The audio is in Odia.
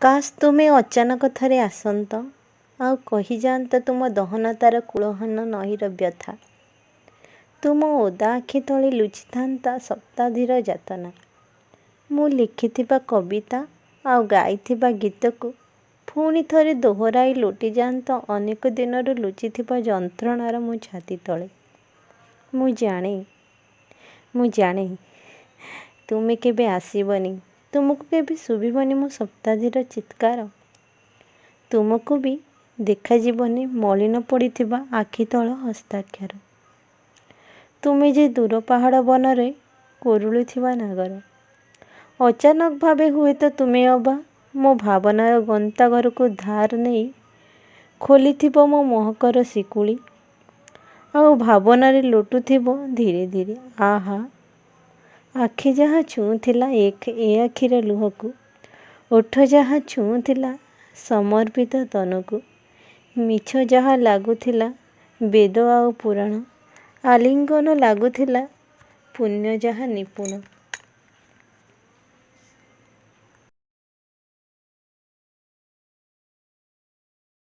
କାଶ୍ ତୁମେ ଅଚାନକ ଥରେ ଆସନ୍ତ ଆଉ କହିଯାଆନ୍ତ ତୁମ ଦହନତାର କୂଳହୀନ ନଈର ବ୍ୟଥା। ତୁମ ଓଦା ଆଖି ତଳେ ଲୁଚିଥାନ୍ତା ଶତାବ୍ଦୀର ଯାତନା। ମୁଁ ଲେଖିଥିବା କବିତା ଆଉ ଗାଇଥିବା ଗୀତକୁ ପୁଣି ଥରେ ଦୋହରାଇ ଲୋଟିଯାଆନ୍ତ ଅନେକ ଦିନରୁ ଲୁଚିଥିବା ଯନ୍ତ୍ରଣାର ମୋ ଛାତି ତଳେ। ମୁଁ ଜାଣେ ତୁମେ କେବେ ଆସିବନି, ତୁମକୁ କେବେ ଶୁଭିବନି ମୋ ଶତାବ୍ଦୀର ଚିତ୍କାର। ତୁମକୁ ବି ଦେଖାଯିବନି ମଳିନ ପଡ଼ିଥିବା ଆଖି ତଳ ହସ୍ତାକ୍ଷର। ତୁମେ ଯେ ଦୂର ପାହାଡ଼ ବନରେ କୁରୁଳୁଥିବା ନାଗର। ଅଚାନକ ଭାବେ ହୁଏତ ତୁମେ ଅବା ମୋ ଭାବନାର ଗନ୍ତାଘରକୁ ଧାର ନେଇ ଖୋଲିଥିବ ମୋ ମହକର ଶିକୁଳି। ଆଉ ଭାବନାରେ ଲୋଟୁଥିବ ଧୀରେ ଧୀରେ ଆହା। ଆଖି ଯାହା ଛୁଉଁଥିଲା ଏ ଆଖିର ଲୁହକୁ, ଓଠ ଯାହା ଛୁଉଁଥିଲା ସମର୍ପିତ ତନୁକୁ, ମିଛ ଯାହା ଲାଗୁଥିଲା ବେଦ ଆଉ ପୁରାଣ, ଆଲିଙ୍ଗନ ଲାଗୁଥିଲା ପୁଣ୍ୟ ଯାହା ନିପୁଣ।